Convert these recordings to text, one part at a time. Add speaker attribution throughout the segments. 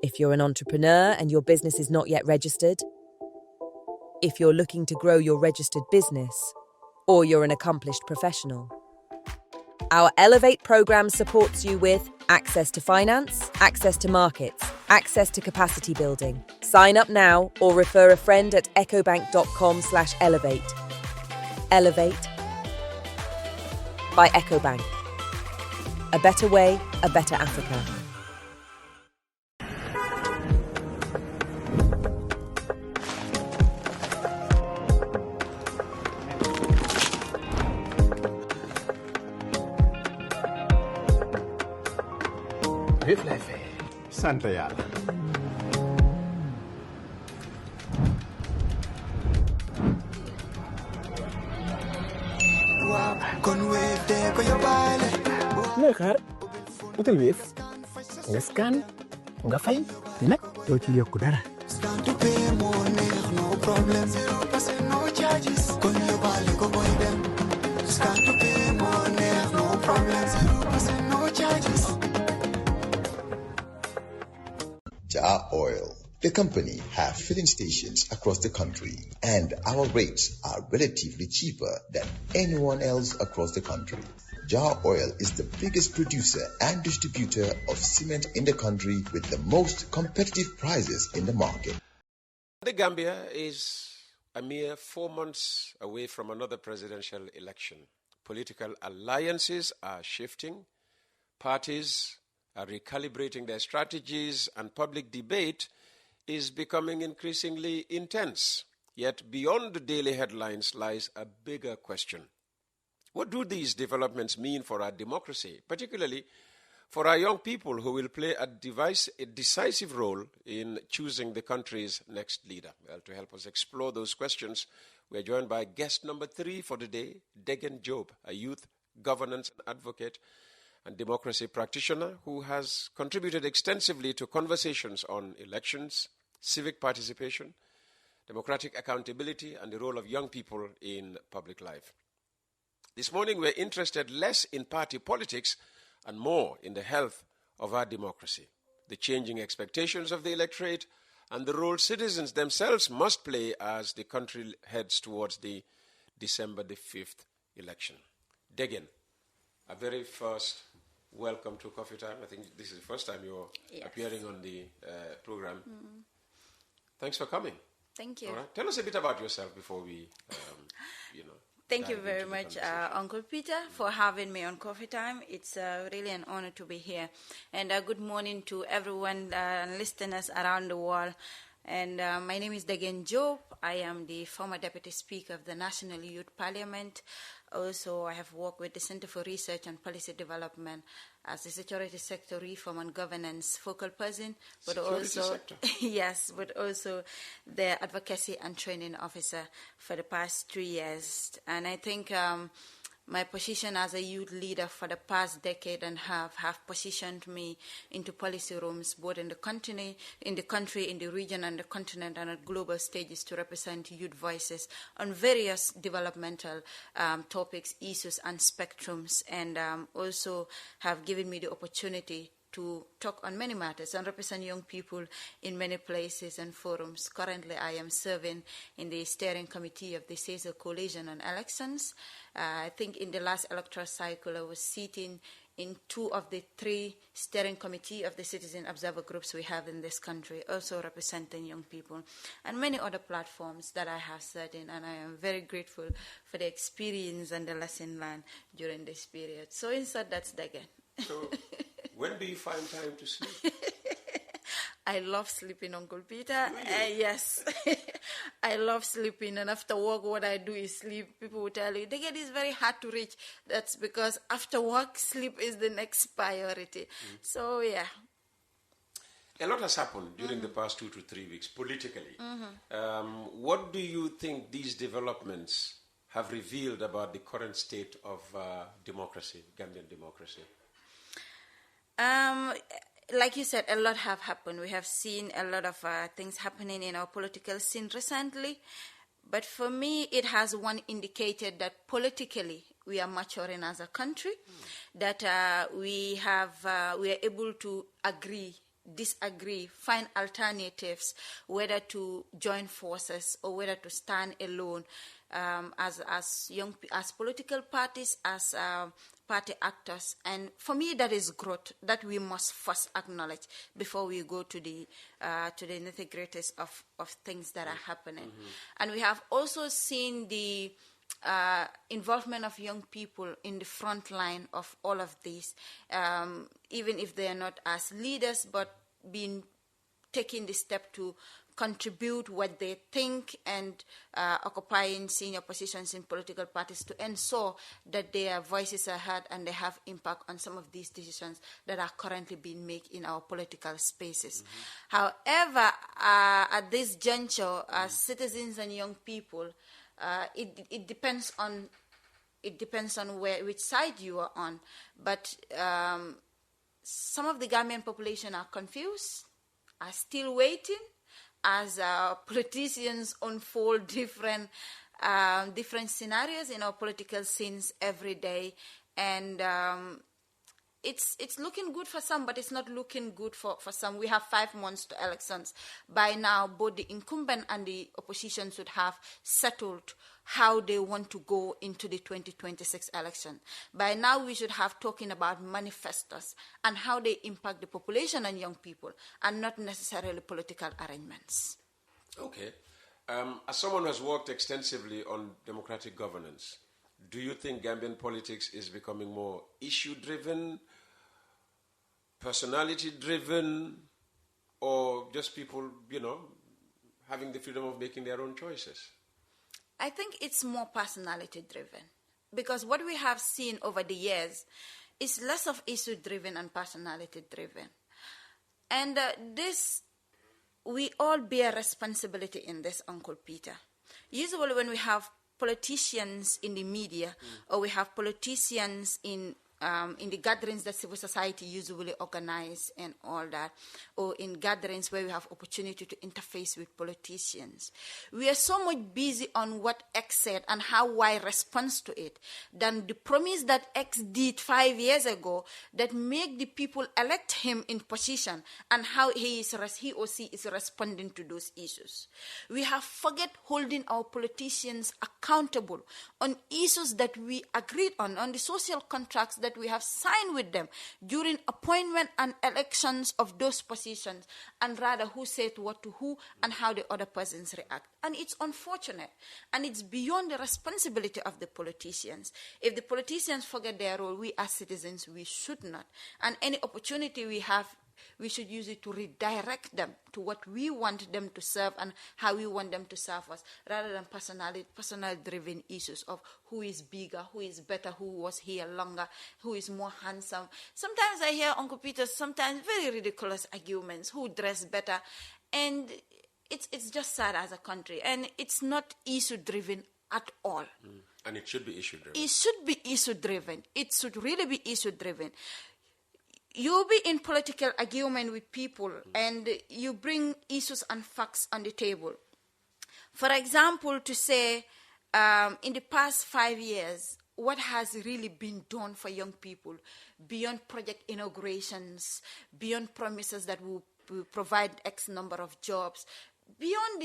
Speaker 1: If you're an entrepreneur and your business is not yet registered, if you're looking to grow your registered business, or you're an accomplished professional. Our Elevate program supports you with access to finance, access to markets, access to capacity building. Sign up now or refer a friend at ecobank.com/elevate. Elevate by EcoBank. A better way, a better Africa.
Speaker 2: Sant yàlla.
Speaker 3: looy xaar utal Wave nga scan nga fay nag doo ci yokku dara.
Speaker 4: Jobe Oil, the company, have filling stations across the country, and our rates are relatively cheaper than anyone else across the country. Jobe Oil is the biggest producer and distributor of cement in the country with the most competitive prices in the market.
Speaker 5: The Gambia is a mere 4 months away from another presidential election. Political alliances are shifting, parties are recalibrating their strategies, and public debate is becoming increasingly intense. Yet beyond the daily headlines lies a bigger question. What do these developments mean for our democracy, particularly for our young people who will play a decisive role in choosing the country's next leader? Well, to help us explore those questions, we're joined by guest number 3 for the day, Ndegen Jobe, a youth governance advocate and democracy practitioner who has contributed extensively to conversations on elections, civic participation, democratic accountability, and the role of young people in public life. This morning, we're interested less in party politics and more in the health of our democracy, the changing expectations of the electorate, and the role citizens themselves must play as the country heads towards the December the 5th election. Ndegen, a very first welcome to Coffee Time. I think this is the first time you're appearing on the program. Mm-hmm. Thanks for coming.
Speaker 6: Thank you.
Speaker 5: All right. Tell us a bit about yourself before we,
Speaker 6: Thank you very much, Uncle Peter, for having me on Coffee Time. It's really an honor to be here. And good morning to everyone listeners around the world. And my name is Ndegen Jobe. I am the former Deputy Speaker of the National Youth Parliament. Also, I have worked with the Center for Research and Policy Development as the Security Sector Reform and Governance focal person, but but also the Advocacy and Training Officer for the past 3 years. And I think my position as a youth leader for the past decade and a half have positioned me into policy rooms both in the country, in the region and the continent and at global stages to represent youth voices on various developmental topics, issues and spectrums, and also have given me the opportunity to talk on many matters and represent young people in many places and forums. Currently, I am serving in the steering committee of the CESA Coalition on Elections. I think in the last electoral cycle, I was sitting in 2 of the 3 steering committee of the citizen observer groups we have in this country, also representing young people, and many other platforms that I have sat in, and I am very grateful for the experience and the lesson learned during this period. So inside, that's Ndegen.
Speaker 5: So when do you find time to sleep?
Speaker 6: I love sleeping, Uncle Peter. Yes, I love sleeping. And after work, what I do is sleep. People will tell you, Ndegen is very hard to reach. That's because after work, sleep is the next priority. So, yeah.
Speaker 5: A lot has happened during the past 2 to 3 weeks politically. What do you think these developments have revealed about the current state of democracy, Gambian democracy?
Speaker 6: Like you said, a lot have happened. We have seen a lot of things happening in our political scene recently. But for me, it has one indicated that politically we are maturing as a country, that we are able to agree disagree, find alternatives, whether to join forces or whether to stand alone, as political parties, as party actors. And for me, that is growth that we must first acknowledge before we go to the nitty-gritties of things that are happening. And we have also seen the involvement of young people in the front line of all of these, even if they are not as leaders, but taking the step to contribute what they think and occupying senior positions in political parties to ensure that their voices are heard and they have impact on some of these decisions that are currently being made in our political spaces. However, at this juncture, as citizens and young people, it depends on which side you are on. But some of the Gambian population are confused, are still waiting as politicians unfold different scenarios in our political scenes every day. And it's looking good for some, but it's not looking good for some. We have 5 months to elections. By now, both the incumbent and the opposition should have settled how they want to go into the 2026 election. By now, we should have talking about manifestos and how they impact the population and young people, and not necessarily political arrangements.
Speaker 5: Okay. As someone who has worked extensively on democratic governance, do you think Gambian politics is becoming more issue-driven, personality-driven, or just people, having the freedom of making their own choices?
Speaker 6: I think it's more personality-driven, because what we have seen over the years is less of issue-driven and personality-driven. And we all bear responsibility in this, Uncle Peter. Usually when we have politicians in the media, or we have politicians in the gatherings that civil society usually organize and all that, or in gatherings where we have opportunity to interface with politicians, we are so much busy on what X said and how Y responds to it than the promise that X did 5 years ago that make the people elect him in position and how he or she is responding to those issues. We have forget holding our politicians accountable on issues that we agreed on the social contracts that we have signed with them during appointment and elections of those positions, and rather who said what to who and how the other persons react. And it's unfortunate, and it's beyond the responsibility of the politicians. If the politicians forget their role, we as citizens, we should not. And any opportunity we have, we should use it to redirect them to what we want them to serve and how we want them to serve us, rather than personal-driven issues of who is bigger, who is better, who was here longer, who is more handsome. Sometimes I hear, Uncle Peter, sometimes very ridiculous arguments, who dress better, and it's just sad as a country, and it's not issue-driven at all.
Speaker 5: And it should be issue-driven.
Speaker 6: It should be issue-driven. It should really be issue-driven. You'll be in political argument with people, and you bring issues and facts on the table. For example, to say, in the past 5 years, what has really been done for young people beyond project inaugurations, beyond promises that will provide X number of jobs, beyond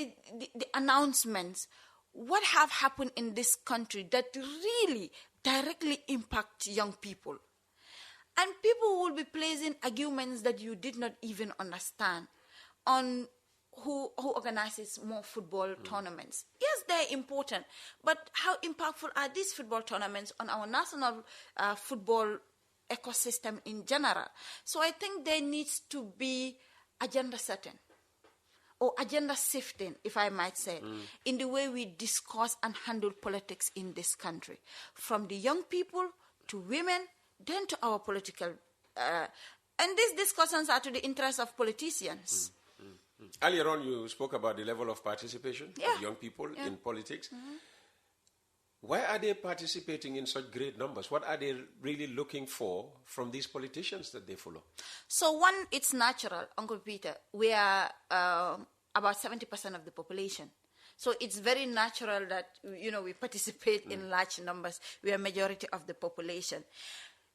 Speaker 6: the announcements, what have happened in this country that really directly impact young people? And people will be placing arguments that you did not even understand on who organizes more football tournaments. Yes, they're important, but how impactful are these football tournaments on our national football ecosystem in general? So I think there needs to be agenda setting, or agenda shifting, if I might say, in the way we discuss and handle politics in this country, from the young people to women, then to our political, and these discussions are to the interest of politicians.
Speaker 5: Earlier on, you spoke about the level of participation of young people in politics. Why are they participating in such great numbers? What are they really looking for from these politicians that they follow?
Speaker 6: So one, it's natural, Uncle Peter. We are about 70% of the population. So it's very natural that, we participate in large numbers. We are majority of the population.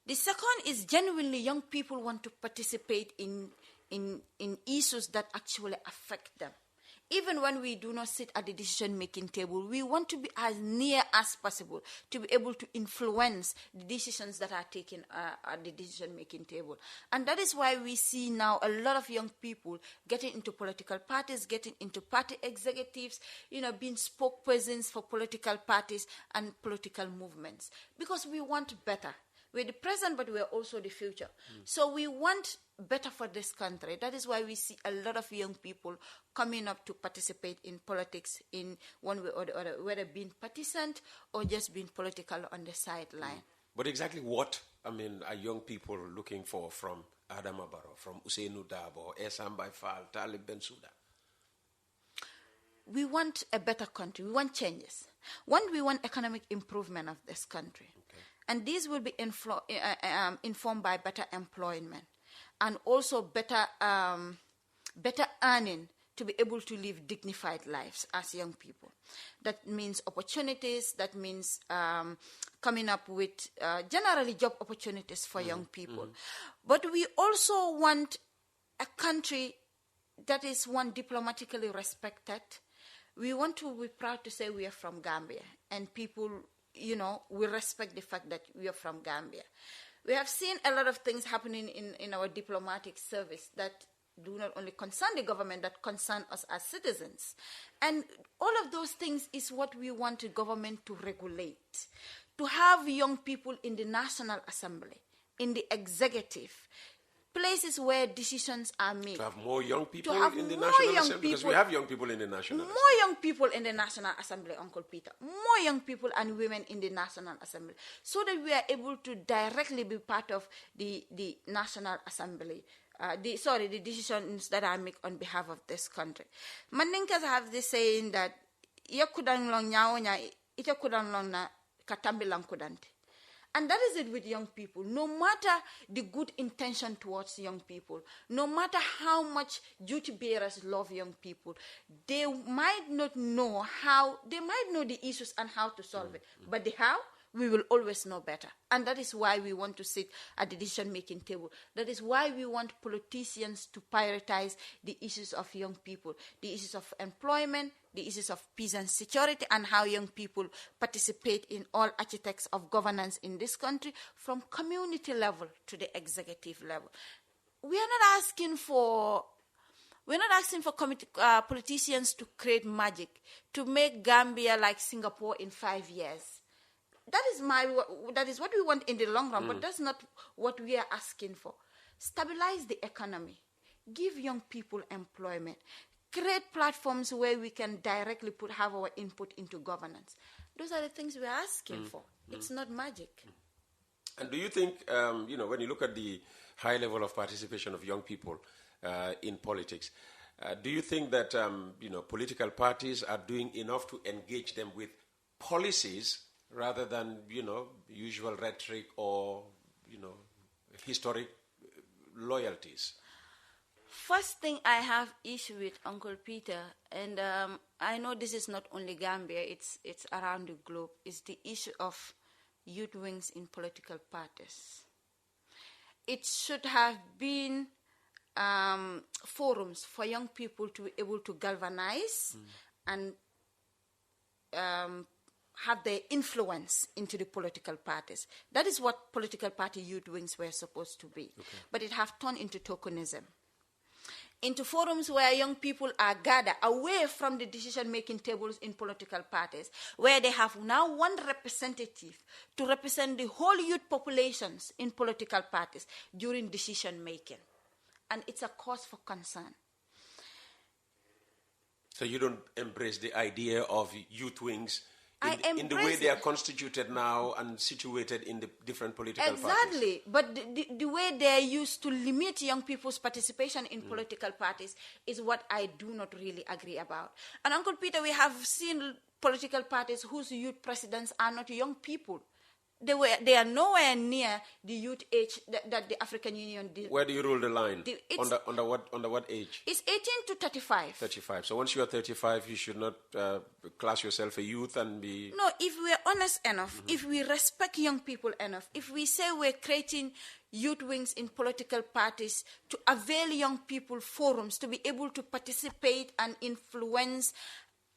Speaker 6: The second is genuinely young people want to participate in in issues that actually affect them. Even when we do not sit at the decision-making table, we want to be as near as possible to be able to influence the decisions that are taken at the decision-making table. And that is why we see now a lot of young people getting into political parties, getting into party executives, being spokespersons for political parties and political movements. Because we want better. We're the present, but we're also the future. So we want better for this country. That is why we see a lot of young people coming up to participate in politics in one way or the other, whether being partisan or just being political on the sideline.
Speaker 5: But exactly what, are young people looking for from Adama Barrow, from Ousainou Darboe, Essam Fall, Talib Bensouda?
Speaker 6: We want a better country. We want changes. One, we want economic improvement of this country. Okay. And these will be informed by better employment and also better earning to be able to live dignified lives as young people. That means opportunities. That means coming up with generally job opportunities for young people. But we also want a country that is one diplomatically respected. We want to be proud to say we are from Gambia, and people, we respect the fact that we are from Gambia. We have seen a lot of things happening in our diplomatic service that do not only concern the government, that concern us as citizens. And all of those things is what we want the government to regulate. To have young people in the National Assembly, in the executive, places where decisions are made.
Speaker 5: To have more young people in the National Assembly? Because we have young people in the National Assembly.
Speaker 6: More young people in the National Assembly, Uncle Peter. More young people and women in the National Assembly. So that we are able to directly be part of the National Assembly. The decisions that I make on behalf of this country. Mandinkas have this saying that yakudang long nyaonya ita kudang long na katambi lang kudanti. And that is it with young people. No matter the good intention towards young people, no matter how much duty bearers love young people, they might not know they might know the issues and how to solve it. But the how, we will always know better. And that is why we want to sit at the decision-making table. That is why we want politicians to prioritize the issues of young people, the issues of employment, the issues of peace and security, and how young people participate in all aspects of governance in this country, from community level to the executive level. We are not asking for politicians to create magic, to make Gambia like Singapore in 5 years. That is what we want in the long run, but that's not what we are asking for. Stabilize the economy, give young people employment, create platforms where we can directly have our input into governance. Those are the things we are asking for. It's not magic.
Speaker 5: And do you think, when you look at the high level of participation of young people in politics, do you think that, political parties are doing enough to engage them with policies rather than, usual rhetoric or, historic loyalties?
Speaker 6: First thing I have issue with, Uncle Peter, and I know this is not only Gambia, it's around the globe, is the issue of youth wings in political parties. It should have been forums for young people to be able to galvanize and have their influence into the political parties. That is what political party youth wings were supposed to be. Okay. But it have turned into tokenism, into forums where young people are gathered away from the decision-making tables in political parties, where they have now one representative to represent the whole youth populations in political parties during decision-making. And it's a cause for concern.
Speaker 5: So you don't embrace the idea of youth wings in the way they are constituted now and situated in the different political parties?
Speaker 6: Exactly. But the way they are used to limit young people's participation in political parties is what I do not really agree about. And Uncle Peter, we have seen political parties whose youth presidents are not young people. they are nowhere near the youth age that the African Union did.
Speaker 5: Where do you rule the line? Under what age?
Speaker 6: It's 18 to 35.
Speaker 5: 35. So once you are 35, you should not class yourself a youth and be...
Speaker 6: No, if we are honest enough, if we respect young people enough, if we say we're creating youth wings in political parties to avail young people forums to be able to participate and influence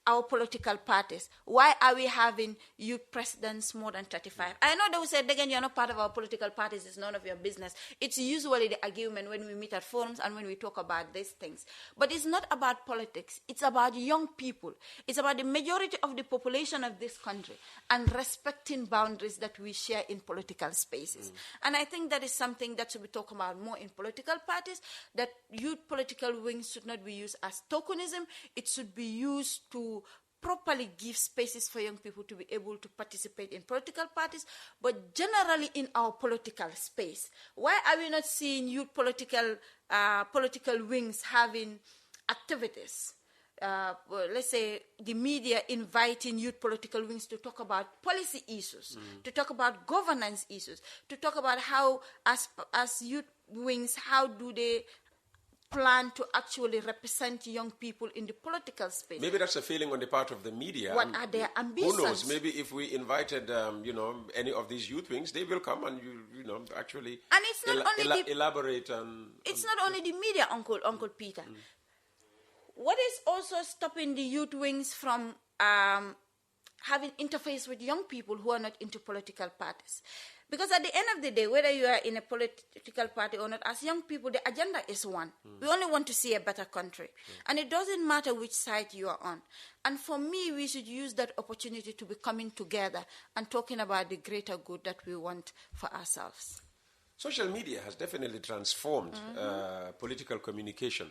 Speaker 6: our political parties, why are we having youth presidents more than 35? I know they will say, Ndegen, you're not part of our political parties, it's none of your business. It's usually the argument when we meet at forums and when we talk about these things. But it's not about politics, it's about young people. It's about the majority of the population of this country and respecting boundaries that we share in political spaces. And I think that is something that should be talked about more in political parties, that youth political wings should not be used as tokenism, it should be used to properly give spaces for young people to be able to participate in political parties, but generally in our political space. Why are we not seeing youth political wings having activities? Let's say the media inviting youth political wings to talk about policy issues, to talk about governance issues, to talk about how, as youth wings, how do they plan to actually represent young people in the political space.
Speaker 5: Maybe that's a feeling on the part of the media.
Speaker 6: What are their ambitions?
Speaker 5: Who knows? Maybe if we invited, any of these youth wings, they will come and actually
Speaker 6: and it's not only
Speaker 5: elaborate on.
Speaker 6: It's not only the media, Uncle Peter. What is also stopping the youth wings from having interface with young people who are not into political parties? Because at the end of the day, whether you are in a political party or not, as young people, the agenda is one. We only want to see a better country. And it doesn't matter which side you are on. And for me, we should use that opportunity to be coming together and talking about the greater good that we want for ourselves.
Speaker 5: Social media has definitely transformed political communication.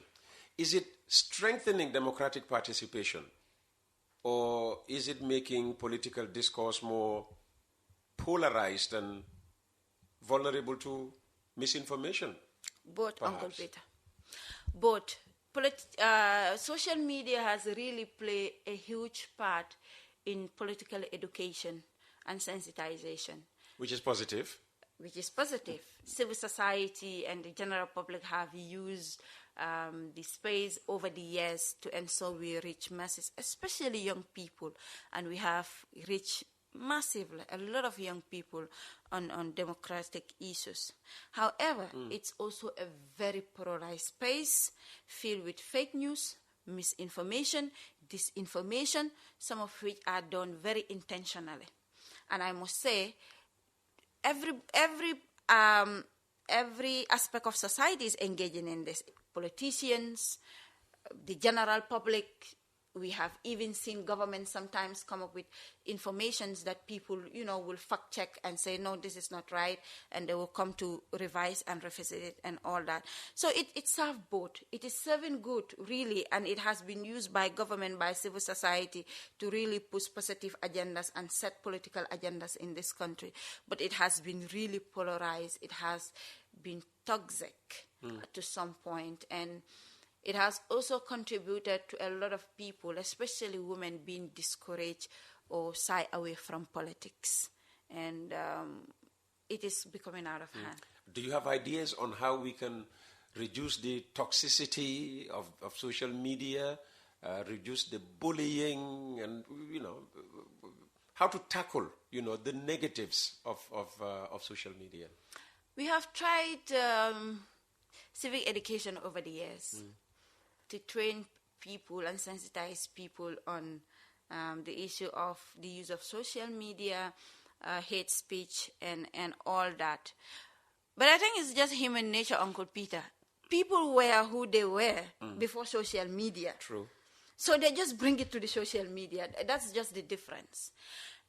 Speaker 5: Is it strengthening democratic participation? Or is it making political discourse more polarized and vulnerable to misinformation?
Speaker 6: Both,
Speaker 5: perhaps.
Speaker 6: Uncle Peter. Both. Social media has really played a huge part in political education and sensitization.
Speaker 5: Which is positive. Civil society and the general public have used the space over the years to ensure we reach masses, especially young people, and we have reached massively a lot of young people on democratic issues. However, it's also a very polarized space filled with fake news, misinformation, disinformation, some of which are done very intentionally. And I must say, every aspect of society is engaging in this. Politicians, the general public. We have even seen governments sometimes come up with informations that people, will fact check and say, no, this is not right, and they will come to revise and revisit it and all that. So it serves both. It is serving good, really, and it has been used by government, by civil society to really push positive agendas and set political agendas in this country. But it has been really polarized. It has been toxic to some point, and it has also contributed to a lot of people, especially women, being discouraged or shy away from politics. And it is becoming out of hand. Do you have ideas on how we can reduce the toxicity of social media, reduce the bullying, and, how to tackle, the negatives of social media?
Speaker 6: We have tried civic education over the years. To train people and sensitize people on the issue of the use of social media, hate speech, and all that. But I think it's just human nature, Uncle Peter. People were who they were before social media.
Speaker 5: True.
Speaker 6: So they just bring it to the social media. That's just the difference.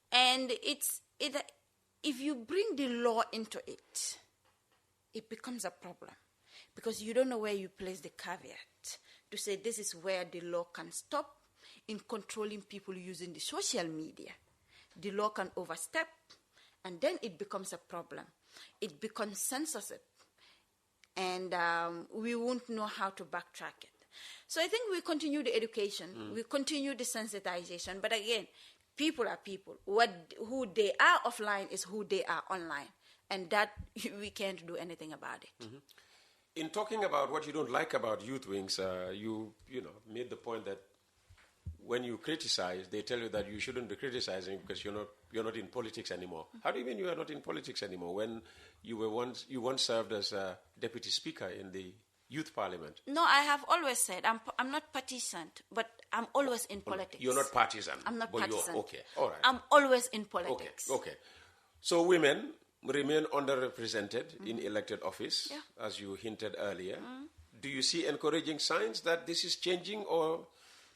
Speaker 6: And if you bring the law into it, it becomes a problem. Because you don't know where you place the caveat to say this is where the law can stop in controlling people using the social media. The law can overstep, and then it becomes a problem. It becomes censorship, and we won't know how to backtrack it. So I think we continue the education, we continue the sensitization, but again, People are people. Who they are offline is who they are online. And that we can't do anything about it.
Speaker 5: Mm-hmm. In talking about what you don't like about youth wings, you made the point that when you criticize, they tell you that you shouldn't be criticizing because you're not in politics anymore. How do you mean you are not in politics anymore when you once served as a deputy speaker in the youth parliament?
Speaker 6: No, I have always said I'm not partisan, but I'm always in politics.
Speaker 5: You're not partisan.
Speaker 6: I'm not partisan.
Speaker 5: Okay, all right.
Speaker 6: I'm always in politics.
Speaker 5: Okay. So women remain underrepresented in elected office, as you hinted earlier. Do you see encouraging signs that this is changing, or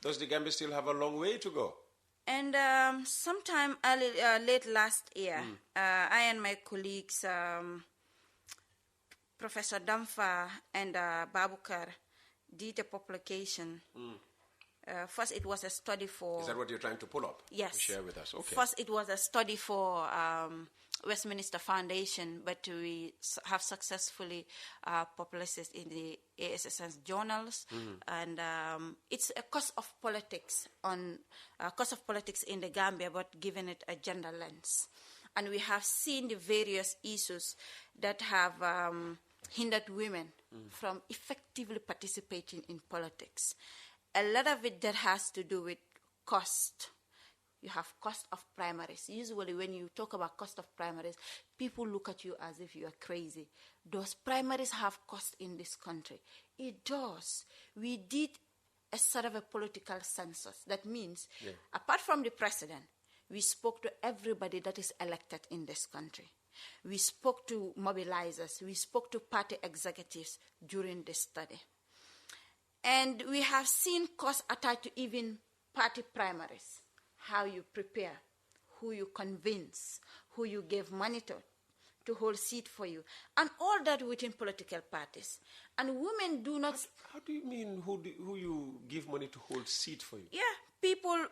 Speaker 5: does the Gambia still have a long way to go?
Speaker 6: And sometime late last year, I and my colleagues, Professor Damfa and Babukar, did a publication. First, it was a study for...
Speaker 5: Is that what you're trying to pull up?
Speaker 6: Yes.
Speaker 5: To share with us, okay.
Speaker 6: First, it was a study for Westminster Foundation, but we have successfully published it in the ASSN's journals, and it's a cost of politics in the Gambia, but given it a gender lens. And we have seen the various issues that have hindered women from effectively participating in politics. A lot of it that has to do with cost. You have cost of primaries. Usually when you talk about cost of primaries, people look at you as if you are crazy. Does primaries have cost in this country? It does. We did a sort of a political census. That means, apart from the president, we spoke to everybody that is elected in this country. We spoke to mobilizers. We spoke to party executives during this study. And we have seen costs attached to even party primaries. How you prepare, who you convince, who you give money to hold seat for you, and all that within political parties. And women do not...
Speaker 5: How do you mean who you give money to hold seat for you?
Speaker 6: Yeah, people,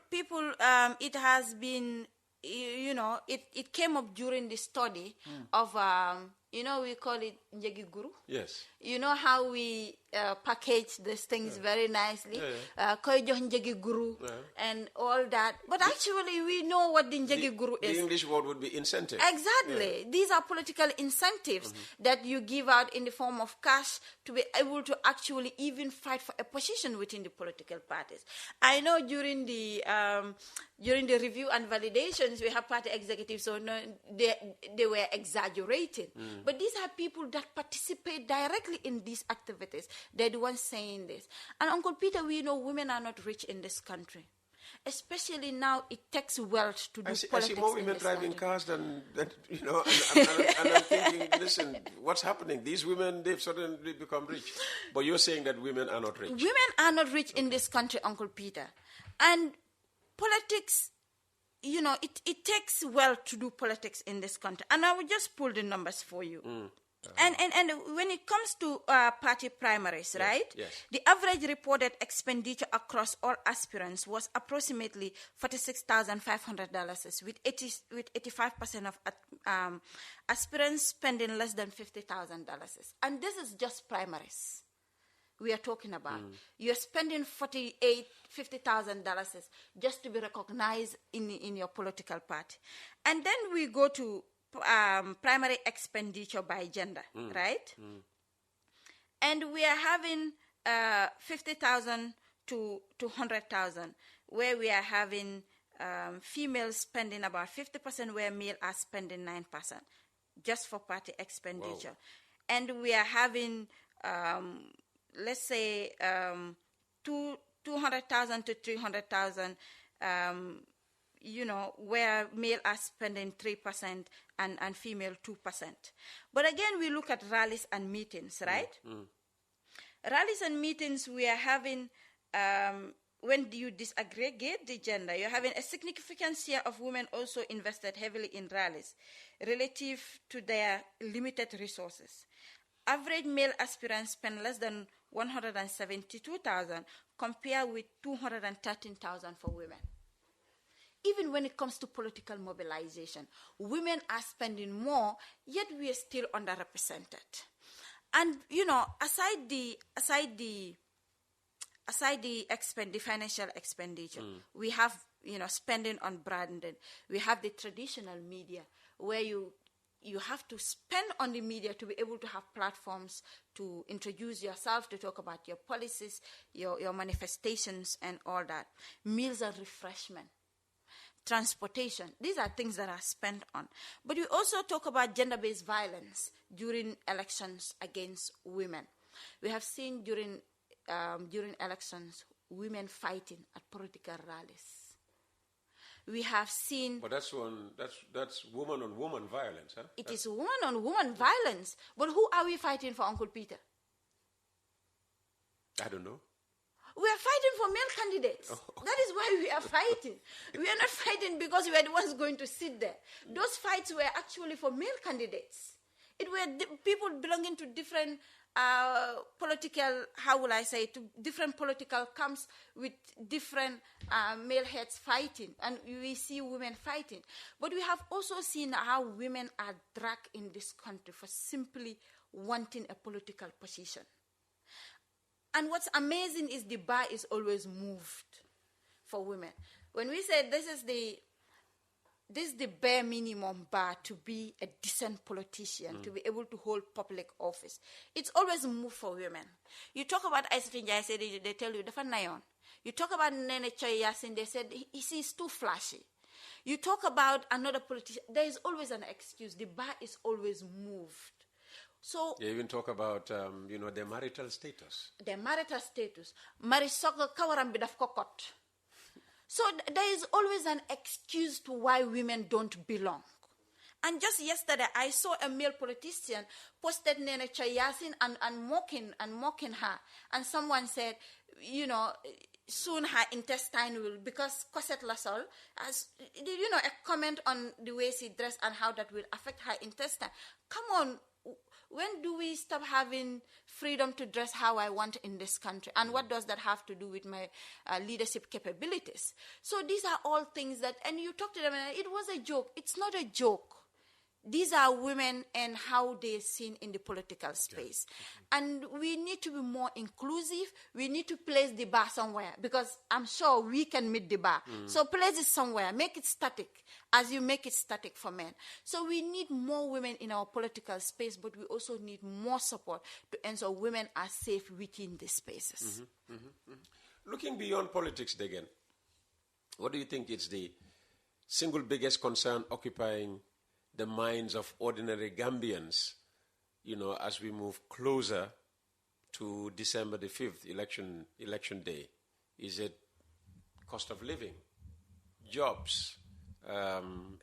Speaker 6: it has been, it came up during the study of, we call it Ndegen Guru.
Speaker 5: Yes.
Speaker 6: You know how we package these things very nicely, Koy jox Ndegen Guru and all that. But actually, we know what the Ndegen Guru is.
Speaker 5: The English word would be incentive.
Speaker 6: Exactly. Yeah. These are political incentives that you give out in the form of cash to be able to actually even fight for a position within the political parties. I know during the review and validations, we have party executives, so no, they were exaggerating. But these are people that participate directly in these activities. They're the ones saying this. And Uncle Peter, we know women are not rich in this country. Especially now, it takes wealth to do politics. I see
Speaker 5: more women driving cars than and I'm thinking, listen, what's happening? These women, they've suddenly become rich. But you're saying that women are not rich.
Speaker 6: Women are not rich in this country, Uncle Peter. And politics, it takes wealth to do politics in this country. And I will just pull the numbers for you. And when it comes to party primaries, right?
Speaker 5: Yes.
Speaker 6: The average reported expenditure across all aspirants was approximately $46,500, with 85% of aspirants spending less than $50,000. And this is just primaries we are talking about. You're spending $50,000 just to be recognized in your political party. And then we go to primary expenditure by gender, right? And we are having 50,000 to 100,000, where we are having females spending about 50%, where male are spending 9%, just for party expenditure. Wow. And we are having, let's say, 200,000 to 300,000. Where male are spending 3% and female 2%. But again, we look at rallies and meetings, right? Rallies and meetings, we are having, when you disaggregate the gender, you're having a significant share of women also invested heavily in rallies relative to their limited resources. Average male aspirants spend less than 172,000 compared with 213,000 for women. Even when it comes to political mobilization, women are spending more, yet we are still underrepresented. And aside the aside the financial expenditure, we have, spending on branding. We have the traditional media where you have to spend on the media to be able to have platforms to introduce yourself, to talk about your policies, your manifestations, and all that. Meals and refreshment, transportation. These are things that are spent on. But we also talk about gender-based violence during elections against women. We have seen during elections women fighting at political rallies. We have seen.
Speaker 5: But that's woman on woman violence, huh?
Speaker 6: It is woman on woman violence. But who are we fighting for, Uncle Peter?
Speaker 5: I don't know.
Speaker 6: We are fighting for male candidates. Oh. That is why we are fighting. We are not fighting because we are the ones going to sit there. Those fights were actually for male candidates. It were people belonging to different political, how will I say, to different political camps with different male heads fighting. And we see women fighting. But we have also seen how women are dragged in this country for simply wanting a political position. And what's amazing is the bar is always moved for women. When we say this is the bare minimum bar to be a decent politician, to be able to hold public office, it's always moved for women. You talk about Aissatou Njie, they tell you, you talk about Nene Choi Yasin, they said he's too flashy. You talk about another politician, there is always an excuse. The bar is always moved. So
Speaker 5: you even talk about, their marital status.
Speaker 6: Their marital status. Marisoga kawaram bidaf kokot. So there is always an excuse to why women don't belong. And just yesterday, I saw a male politician posted Nene Choi Yasin and mocking her. And someone said, soon her intestine will, because Cosette Lasol, as a comment on the way she dressed and how that will affect her intestine. Come on. When do we stop having freedom to dress how I want in this country? And what does that have to do with my leadership capabilities? So these are all things that, and you talk to them, and it was a joke. It's not a joke. These are women and how they're seen in the political space. Yeah. And we need to be more inclusive. We need to place the bar somewhere, because I'm sure we can meet the bar. So place it somewhere. Make it static as you make it static for men. So we need more women in our political space, but we also need more support to ensure women are safe within these spaces.
Speaker 5: Looking beyond politics, Ndegen, what do you think is the single biggest concern occupying the minds of ordinary Gambians, as we move closer to December the 5th, election day? Is it cost of living, jobs,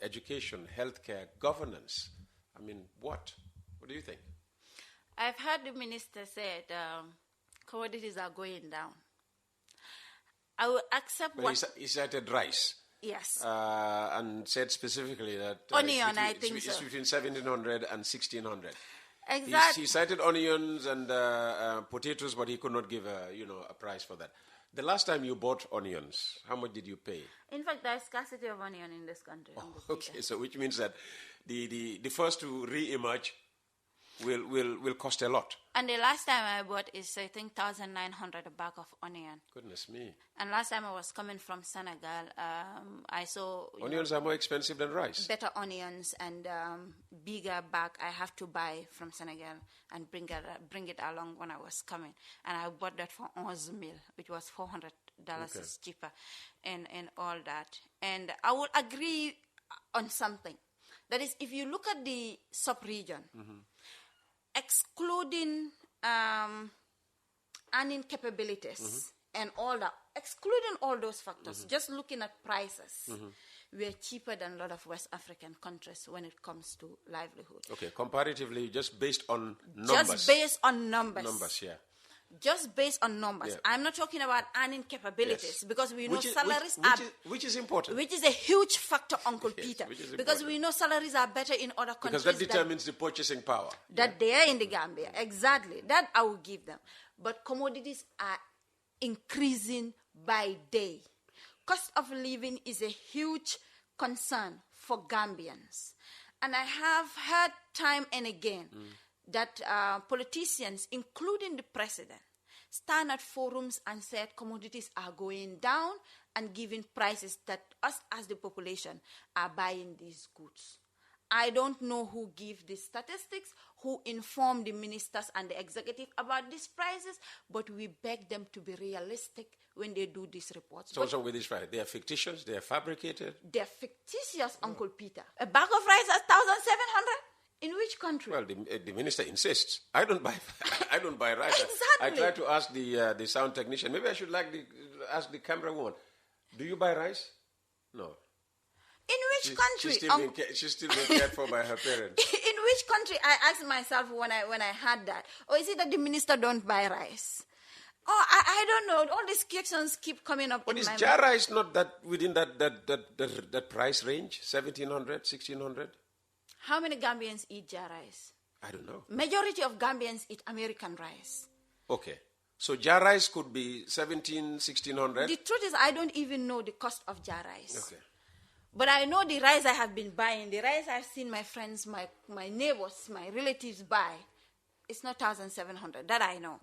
Speaker 5: education, healthcare, governance? I mean, what? What do you think?
Speaker 6: I've heard the minister say commodities are going down. I will accept
Speaker 5: he cited rice.
Speaker 6: Yes.
Speaker 5: And said specifically that
Speaker 6: onion, I think
Speaker 5: it's between 1,700 and 1,600.
Speaker 6: Exactly.
Speaker 5: He cited onions and potatoes, but he could not give a price for that. The last time you bought onions, how much did you pay?
Speaker 6: In fact, there is scarcity of onion in this country.
Speaker 5: Okay, so which means that the first to re-emerge will cost a lot.
Speaker 6: And the last time I bought is, I think, 1,900 a bag of onion.
Speaker 5: Goodness me.
Speaker 6: And last time I was coming from Senegal, I saw...
Speaker 5: Onions are more expensive than rice.
Speaker 6: Better onions and bigger bag I have to buy from Senegal and bring it along when I was coming. And I bought that for 11 mil, which was $400 is cheaper and all that. And I would agree on something. That is, if you look at the sub-region, excluding earning capabilities and all that, excluding all those factors, just looking at prices, we are cheaper than a lot of West African countries when it comes to livelihood.
Speaker 5: Okay, comparatively, just based on numbers.
Speaker 6: Just based on numbers.
Speaker 5: Numbers, yeah.
Speaker 6: Just based on numbers. Yeah. I'm not talking about earning capabilities, because we know salaries are...
Speaker 5: Which is important.
Speaker 6: Which is a huge factor, Uncle Peter. Because we know salaries are better in other countries.
Speaker 5: Because that determines the purchasing power.
Speaker 6: That they are in the Gambia. Exactly. That I will give them. But commodities are increasing by day. Cost of living is a huge concern for Gambians. And I have heard time and again that politicians, including the president, stand at forums and said commodities are going down and giving prices that us as the population are buying these goods. I don't know who give these statistics, who inform the ministers and the executive about these prices, but we beg them to be realistic when they do these reports.
Speaker 5: So what's wrong with this price? They are fictitious? They are fabricated?
Speaker 6: They're fictitious, Uncle Peter. A bag of rice at 1,700? In which country?
Speaker 5: Well, the minister insists. I don't buy rice.
Speaker 6: Exactly.
Speaker 5: I try to ask the sound technician. Maybe I should ask the camera woman. Do you buy rice? No.
Speaker 6: In which country?
Speaker 5: She's still being cared for by her parents.
Speaker 6: In which country? I asked myself when I heard that. Or is it that the minister don't buy rice? Oh, I don't know. All these questions keep coming up.
Speaker 5: But
Speaker 6: in
Speaker 5: is
Speaker 6: my
Speaker 5: jar
Speaker 6: mind.
Speaker 5: rice not that within that price range? 1,700, 1,600?
Speaker 6: How many Gambians eat jar rice?
Speaker 5: I don't know.
Speaker 6: Majority of Gambians eat American rice.
Speaker 5: Okay. So jar rice could be 1,700, 1,600?
Speaker 6: The truth is I don't even know the cost of jar rice.
Speaker 5: Okay.
Speaker 6: But I know the rice I have been buying, the rice I've seen my friends, my neighbors, my relatives buy, it's not 1,700. That I know.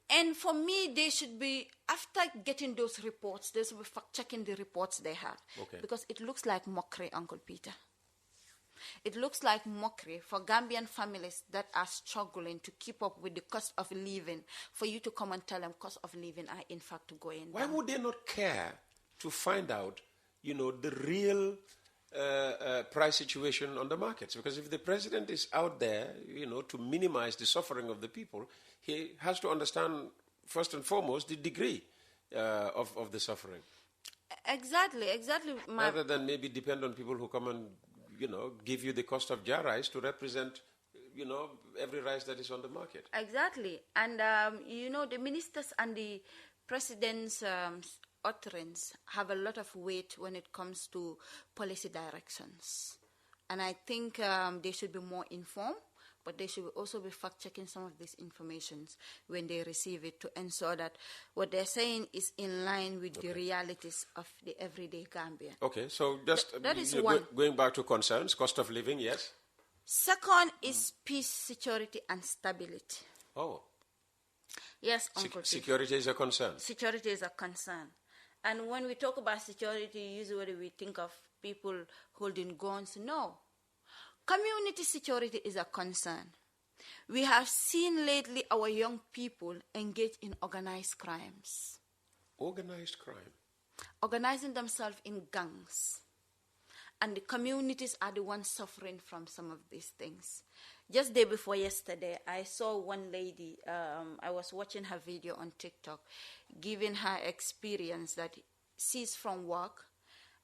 Speaker 6: And for me, they should be, after getting those reports, they should be fact-checking the reports they have.
Speaker 5: Okay.
Speaker 6: Because it looks like mockery, Uncle Peter. It looks like mockery for Gambian families that are struggling to keep up with the cost of living, for you to come and tell them cost of living are in fact going
Speaker 5: Why
Speaker 6: down.
Speaker 5: would they not care to find out, the real price situation on the markets? Because if the president is out there, to minimize the suffering of the people, he has to understand, first and foremost, the degree of the suffering.
Speaker 6: Exactly.
Speaker 5: Rather than maybe depend on people who come and, give you the cost of jar rice to represent, every rice that is on the market.
Speaker 6: Exactly. And, the ministers and the president's utterance have a lot of weight when it comes to policy directions. And I think they should be more informed, but they should also be fact-checking some of these informations when they receive it to ensure that what they're saying is in line with the realities of the everyday Gambia.
Speaker 5: Okay, so just
Speaker 6: that is one.
Speaker 5: Going back to concerns, cost of living, yes?
Speaker 6: Second is peace, security, and stability.
Speaker 5: Oh.
Speaker 6: Yes, Uncle Pete.
Speaker 5: Security is a concern.
Speaker 6: Security is a concern. And when we talk about security, usually we think of people holding guns. No. Community security is a concern. We have seen lately our young people engage in organized crimes.
Speaker 5: Organized crime?
Speaker 6: Organizing themselves in gangs. And the communities are the ones suffering from some of these things. Just day before yesterday, I saw one lady, I was watching her video on TikTok, giving her experience that she's from work,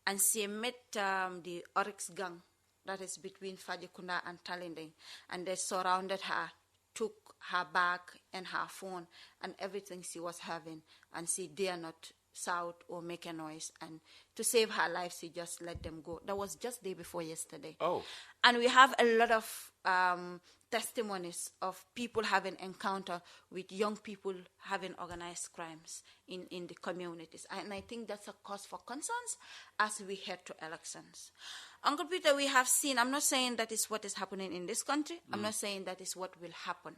Speaker 6: and she met the Oryx gang, that is between Fajikunda and Talinding, and they surrounded her, took her bag and her phone and everything she was having, and she dare not shout or make a noise, and to save her life she just let them go. That was just day before yesterday.
Speaker 5: Oh.
Speaker 6: And we have a lot of testimonies of people having encounter with young people having organized crimes in the communities, and I think that's a cause for concerns as we head to elections. Uncle Peter, we have seen, I'm not saying that is what is happening in this country, I'm not saying that is what will happen,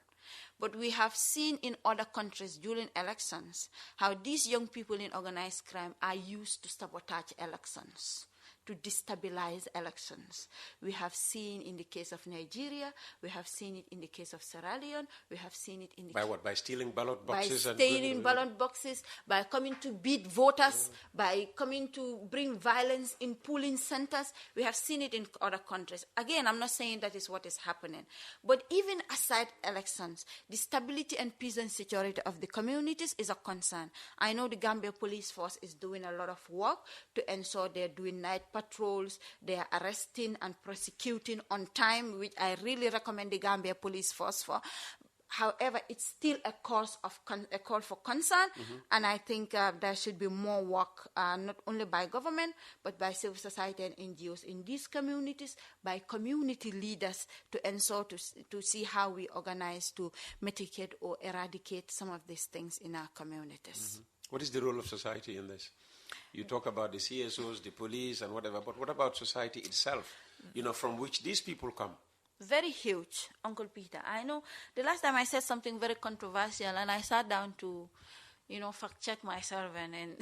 Speaker 6: but we have seen in other countries during elections how these young people in organized crime are used to sabotage elections, to destabilize elections. We have seen in the case of Nigeria, we have seen it in the case of Sierra Leone, we have seen it in the
Speaker 5: By what? By stealing ballot boxes?
Speaker 6: By stealing ballot boxes, by coming to beat voters, by coming to bring violence in polling centers. We have seen it in other countries. Again, I'm not saying that is what is happening. But even aside elections, the stability and peace and security of the communities is a concern. I know the Gambia Police Force is doing a lot of work to ensure they're doing night patrols, they are arresting and prosecuting on time, which I really recommend the Gambia Police Force for. However, it's still a call for concern, and I think there should be more work, not only by government, but by civil society and NGOs in these communities, by community leaders to ensure to see how we organize to mitigate or eradicate some of these things in our communities.
Speaker 5: What is the role of society in this? You talk about the CSOs, the police, and whatever, but what about society itself, from which these people come?
Speaker 6: very huge, Uncle Peter. I know the last time I said something very controversial, and I sat down to, fact check myself and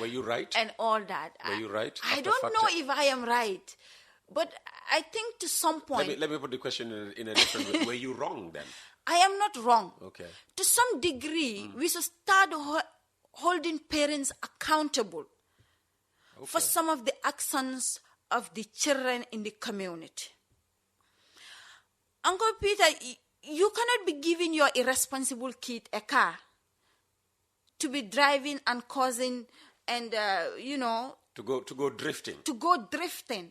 Speaker 5: Were you right?
Speaker 6: and all that.
Speaker 5: Were you right?
Speaker 6: I
Speaker 5: after
Speaker 6: don't
Speaker 5: fact
Speaker 6: know
Speaker 5: check?
Speaker 6: if I am right, but I think to some point
Speaker 5: Let me put the question in a different way. Were you wrong then?
Speaker 6: I am not wrong.
Speaker 5: Okay.
Speaker 6: To some degree, we should start holding parents accountable for some of the actions of the children in the community. Uncle Peter, you cannot be giving your irresponsible kid a car to be driving and causing and,
Speaker 5: To go drifting.
Speaker 6: to go drifting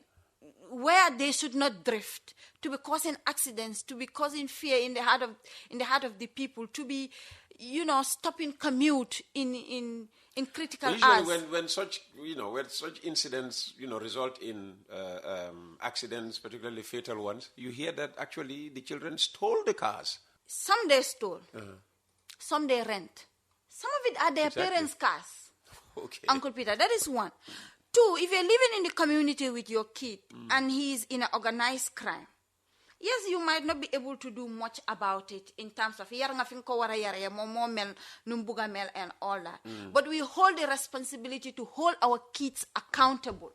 Speaker 6: where they should not drift, to be causing accidents, to be causing fear in the heart of the people, to be, stopping commute in critical hours.
Speaker 5: Usually when such incidents result in accidents, particularly fatal ones, you hear that actually the children stole the cars.
Speaker 6: Some they stole, some they rent. Some of it are their
Speaker 5: Exactly.
Speaker 6: parents' cars.
Speaker 5: Okay.
Speaker 6: Uncle Peter, that is one. Two, if you're living in the community with your kid and he's in an organized crime, yes, you might not be able to do much about it in terms of and all that. But we hold the responsibility to hold our kids accountable.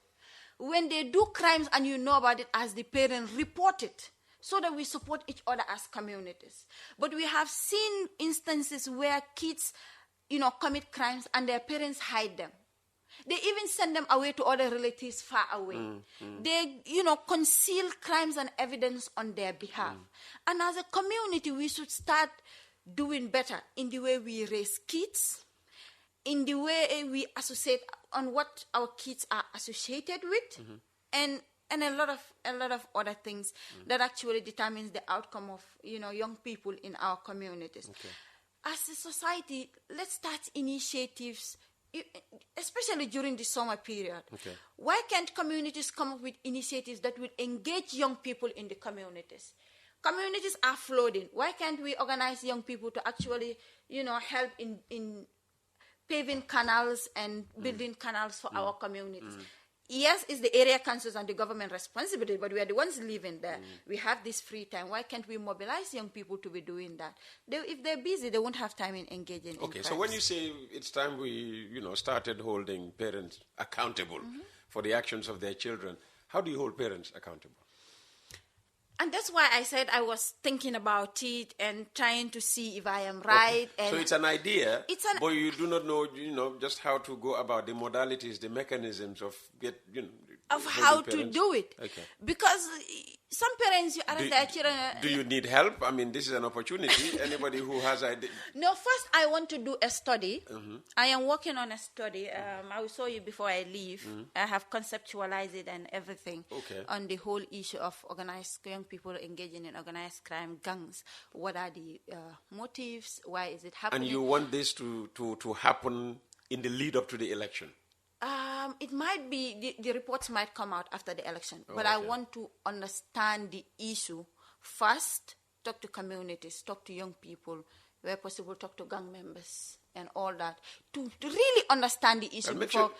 Speaker 6: When they do crimes and you know about it as the parent, report it so that we support each other as communities. But we have seen instances where kids, commit crimes and their parents hide them. They even send them away to other relatives far away. They, conceal crimes and evidence on their behalf. And as a community, we should start doing better in the way we raise kids, in the way we associate on what our kids are associated with, and a lot of other things that actually determines the outcome of, young people in our communities.
Speaker 5: Okay.
Speaker 6: As a society, let's start initiatives, especially during the summer period.
Speaker 5: Okay.
Speaker 6: Why can't communities come up with initiatives that will engage young people in the communities? Communities are flooding. Why can't we organize young people to actually, help in paving canals and building canals for our communities? Yes, it's the area councils and the government responsibility, but we are the ones living there. We have this free time. Why can't we mobilize young people to be doing that? If they're busy, they won't have time in engaging in
Speaker 5: Okay, so
Speaker 6: crimes.
Speaker 5: when you say it's time we, started holding parents accountable for the actions of their children, how do you hold parents accountable?
Speaker 6: And that's why I said I was thinking about it and trying to see if I am right.
Speaker 5: Okay.
Speaker 6: And
Speaker 5: so it's an idea,
Speaker 6: It's
Speaker 5: but you do not know, just how to go about the modalities, the mechanisms of
Speaker 6: of
Speaker 5: holding
Speaker 6: how to
Speaker 5: parents.
Speaker 6: do it.
Speaker 5: Okay.
Speaker 6: Because some parents, you aren't their children.
Speaker 5: Do you need help? I mean, this is an opportunity. Anybody who has idea.
Speaker 6: No, first I want to do a study. I am working on a study. I will show you before I leave. I have conceptualized it and everything on the whole issue of organized young people engaging in organized crime, gangs. What are the motives? Why is it happening?
Speaker 5: And you want this to happen in the lead up to the election?
Speaker 6: It might be, the reports might come out after the election, but I want to understand the issue first, talk to communities, talk to young people, where possible, talk to gang members and all that, to really understand the issue before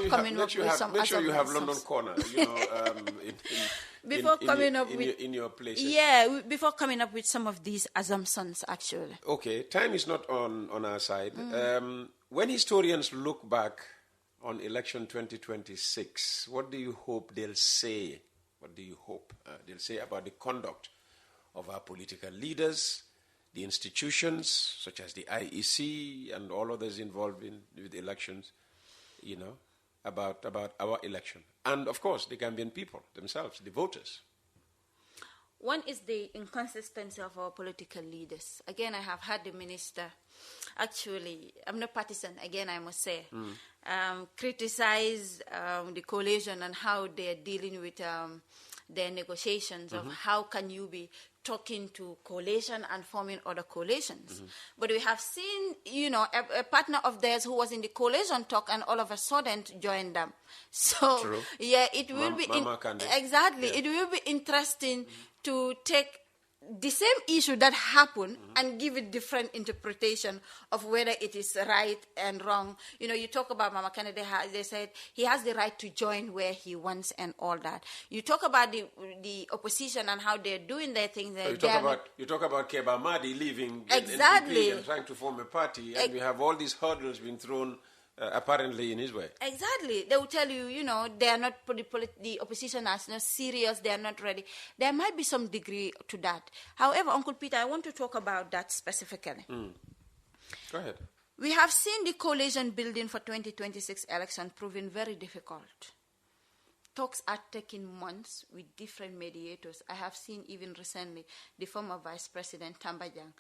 Speaker 6: coming up with some...
Speaker 5: Make sure you have London Corner, in your places.
Speaker 6: Yeah, before coming up with some of these assumptions, actually.
Speaker 5: Okay, time is not on our side. When historians look back on election 2026, what do you hope they'll say? What do you hope they'll say about the conduct of our political leaders, the institutions such as the IEC and all others involved with elections, about our election? And of course, the Gambian people themselves, the voters.
Speaker 6: One is the inconsistency of our political leaders. Again, I have had the minister, actually, I'm not partisan, again, I must say, criticize the coalition and how they're dealing with their negotiations of how can you be talking to coalition and forming other coalitions. But we have seen, a partner of theirs who was in the coalition talk and all of a sudden joined them. So,
Speaker 5: True.
Speaker 6: yeah, it will be...
Speaker 5: Mama Kande.
Speaker 6: Exactly.
Speaker 5: Yeah.
Speaker 6: It will be interesting to take the same issue that happened and give it different interpretation of whether it is right and wrong. You talk about Mama Kennedy, they said he has the right to join where he wants and all that. You talk about the opposition and how they're doing their things.
Speaker 5: So you talk about Keba Mahdi leaving
Speaker 6: exactly.
Speaker 5: NPP and trying to form a party, and we have all these hurdles being thrown apparently in his way.
Speaker 6: Exactly. They will tell you, they are not, the opposition is not serious, they are not ready. There might be some degree to that. However, Uncle Peter, I want to talk about that specifically.
Speaker 5: Go ahead.
Speaker 6: We have seen the coalition building for 2026 election proving very difficult. Talks are taking months with different mediators. I have seen even recently the former Vice President Tambajang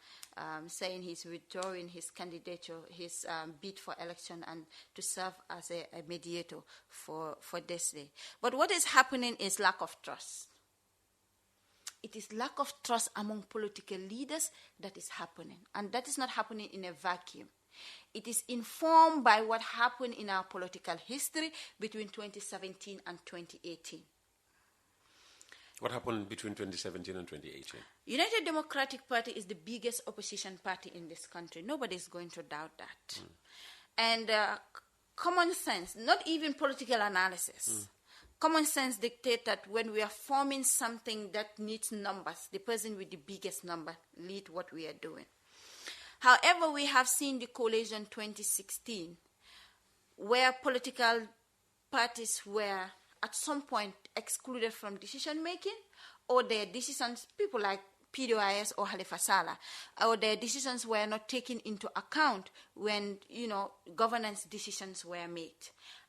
Speaker 6: saying he's withdrawing his candidature, his bid for election and to serve as a mediator for this day. But what is happening is lack of trust. It is lack of trust among political leaders that is happening. And that is not happening in a vacuum. It is informed by what happened in our political history between 2017 and 2018.
Speaker 5: What happened between 2017 and 2018?
Speaker 6: United Democratic Party is the biggest opposition party in this country. Nobody is going to doubt that. And common sense, not even political analysis, common sense dictates that when we are forming something that needs numbers, the person with the biggest number lead what we are doing. However, we have seen the coalition 2016, where political parties were at some point excluded from decision making, or their decisions, people like PDOIS or Halifa Sallah, or their decisions were not taken into account when, governance decisions were made.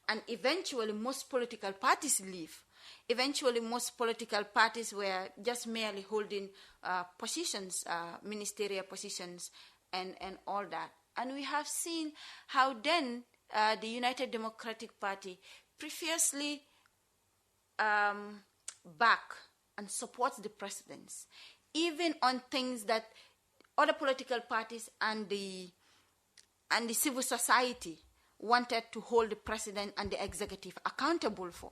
Speaker 6: And eventually, most political parties leave. Eventually, most political parties were just merely holding positions, ministerial positions, and all that. And we have seen how then the United Democratic Party previously back and supports the presidents, even on things that other political parties and the civil society wanted to hold the president and the executive accountable for.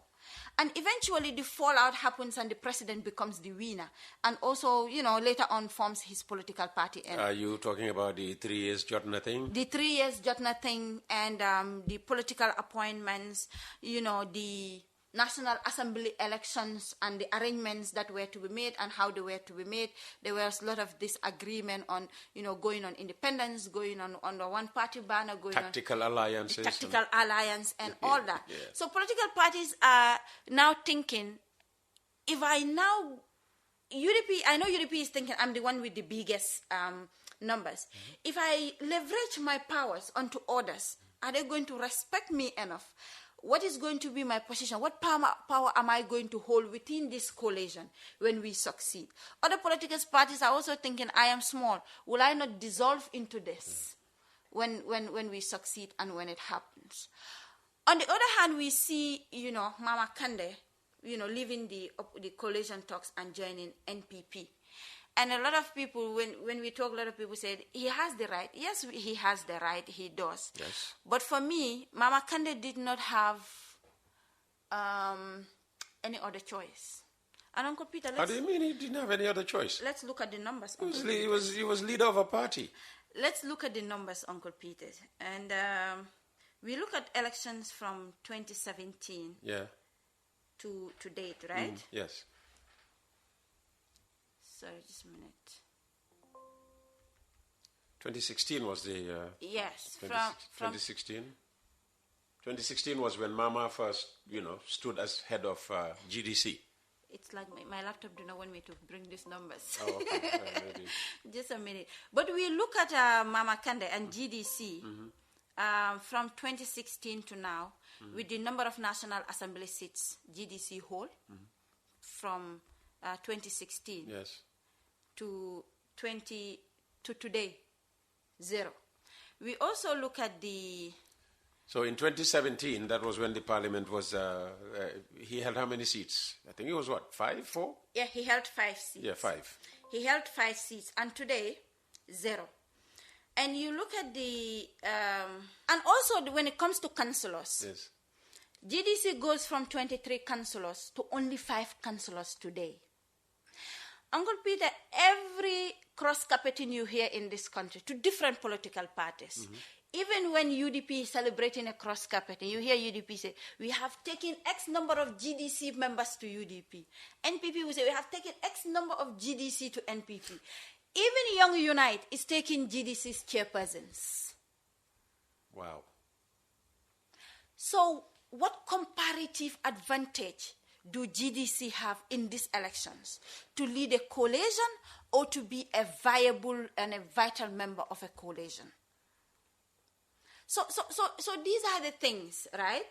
Speaker 6: And eventually the fallout happens and the president becomes the winner and also, later on forms his political party.
Speaker 5: Are you talking about the 3 years Jotna thing?
Speaker 6: The 3 years Jotna thing and the political appointments, the National Assembly elections and the arrangements that were to be made and how they were to be made. There was a lot of disagreement on, going on independence, going on under one party banner, going
Speaker 5: tactical alliances.
Speaker 6: Tactical alliance and all that. Yeah. So political parties are now thinking, if I now, I know UDP is thinking I'm the one with the biggest numbers. If I leverage my powers onto others, are they going to respect me enough? What is going to be my position? What power am I going to hold within this coalition when we succeed? Other political parties are also thinking, I am small. Will I not dissolve into this when we succeed and when it happens? On the other hand, we see, Mama Kande, leaving the coalition talks and joining NPP. And a lot of people, when we talk, a lot of people said, he has the right. Yes, he has the right. He does.
Speaker 5: Yes.
Speaker 6: But for me, Mama Kande did not have any other choice. And Uncle Peter,
Speaker 5: how do you mean he didn't have any other choice?
Speaker 6: Let's look at the numbers.
Speaker 5: He was leader of a party.
Speaker 6: Let's look at the numbers, Uncle Peter. And we look at elections from 2017 to date, right?
Speaker 5: Yes.
Speaker 6: Sorry, just a minute.
Speaker 5: 2016 was the...
Speaker 6: yes, from
Speaker 5: 2016. 2016 was when Mama first, stood as head of GDC.
Speaker 6: It's like my laptop do not want me to bring these numbers.
Speaker 5: Oh, okay. Maybe.
Speaker 6: Just a minute. But we look at Mama Kande and GDC from 2016 to now with the number of National Assembly seats GDC hold from 2016 to today, 0. We also look at the...
Speaker 5: So in 2017, that was when the parliament was... he held how many seats? I think it was 5, 4?
Speaker 6: Yeah, he held 5 seats.
Speaker 5: Yeah, 5.
Speaker 6: He held 5 seats, and today, 0. And you look at the... and also, when it comes to councillors, GDC goes from 23 councillors to only 5 councillors today. Uncle Peter, every cross-carpeting you hear in this country to different political parties, even when UDP is celebrating a cross-carpeting, you hear UDP say, we have taken X number of GDC members to UDP. NPP will say, we have taken X number of GDC to NPP. Even Young Unite is taking GDC's chairpersons.
Speaker 5: Wow.
Speaker 6: So what comparative advantage do GDC have in these elections? To lead a coalition or to be a viable and a vital member of a coalition? So these are the things, right?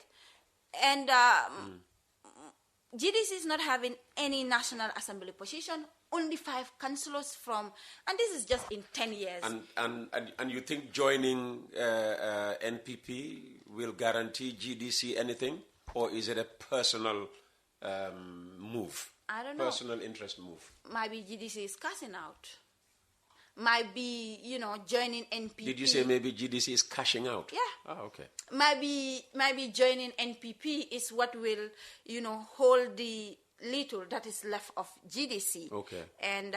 Speaker 6: And GDC is not having any National Assembly position, only 5 councillors from, and this is just in 10 years.
Speaker 5: And you think joining NPP will guarantee GDC anything? Or is it a personal move?
Speaker 6: I don't know.
Speaker 5: Personal interest move?
Speaker 6: Maybe GDC is cashing out. Might be, joining NPP.
Speaker 5: Did you say maybe GDC is cashing out?
Speaker 6: Yeah.
Speaker 5: Oh, okay.
Speaker 6: Maybe joining NPP is what will, hold the little that is left of GDC.
Speaker 5: Okay.
Speaker 6: And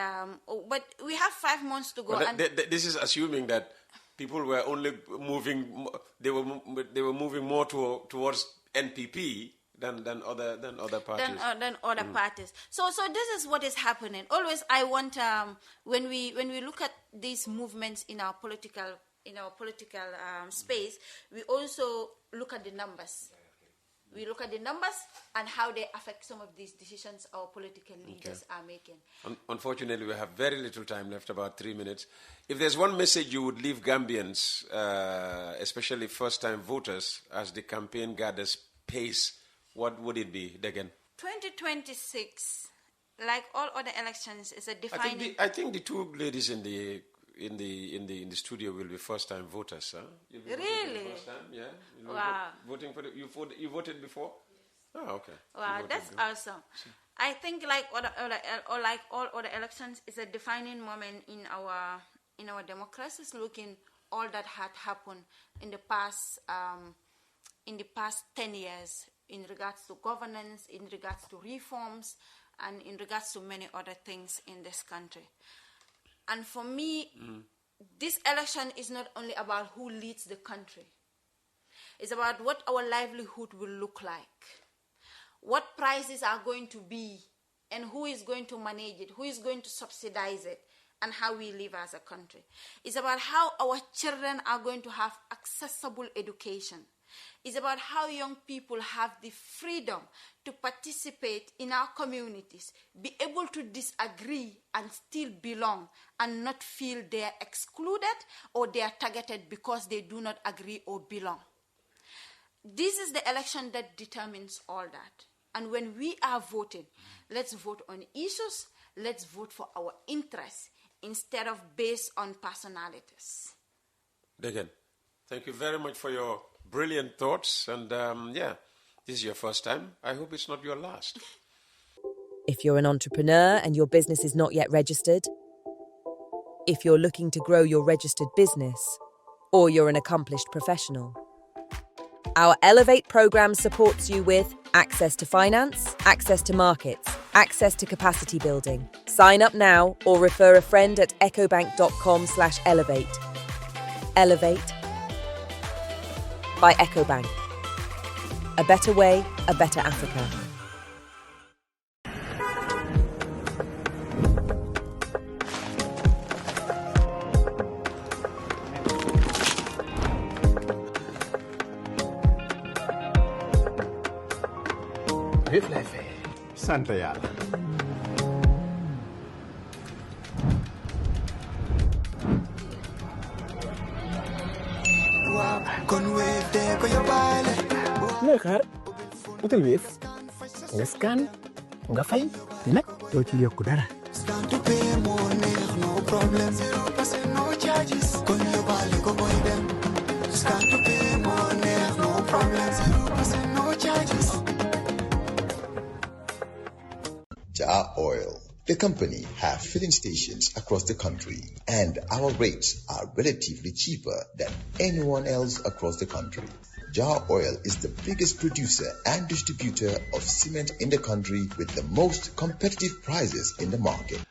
Speaker 6: but we have 5 months to go.
Speaker 5: This is assuming that people were only moving. They were moving more towards NPP than other parties.
Speaker 6: Than other parties. So this is what is happening. Always, I want when we look at these movements in our political space, we also look at the numbers. We look at the numbers and how they affect some of these decisions our political leaders are making.
Speaker 5: Unfortunately, we have very little time left, about 3 minutes. If there's one message you would leave Gambians, especially first-time voters, as the campaign gathers pace, what would it be, Ndegen?
Speaker 6: 2026, like all other elections, is a defining.
Speaker 5: I think the two ladies in the studio will be first-time voters, huh?
Speaker 6: Really?
Speaker 5: First time? Yeah.
Speaker 6: Wow.
Speaker 5: Voting for you voted before? Oh, okay.
Speaker 6: Wow, that's awesome. I think like all other elections, is a defining moment in our democracies. Looking all that had happened in the past 10 years in regards to governance, in regards to reforms, and in regards to many other things in this country. And for me, this election is not only about who leads the country. It's about what our livelihood will look like, what prices are going to be, and who is going to manage it, who is going to subsidize it, and how we live as a country. It's about how our children are going to have accessible education. It's about how young people have the freedom to participate in our communities, be able to disagree and still belong, and not feel they are excluded or they are targeted because they do not agree or belong. This is the election that determines all that. And when we are voting, let's vote on issues, let's vote for our interests instead of based on personalities.
Speaker 5: Ndegen, thank you very much for your brilliant thoughts, and this is your first time. I hope it's not your last.
Speaker 1: If you're an entrepreneur and your business is not yet registered, if you're looking to grow your registered business, or you're an accomplished professional, our Elevate program supports you with access to finance, access to markets, access to capacity building. Sign up now or refer a friend at ecobank.com/elevate. Elevate by EcoBank. A better way, a better Africa.
Speaker 3: Lépp lay fay. Sant yàlla. looy xaar utal Wave nga scan nga fay nag doo ci yokku dara.
Speaker 4: Jobe Oil, the company, have filling stations across the country, and our rates are relatively cheaper than anyone else across the country. Jobe Oil is the biggest producer and distributor of cement in the country with the most competitive prices in the market.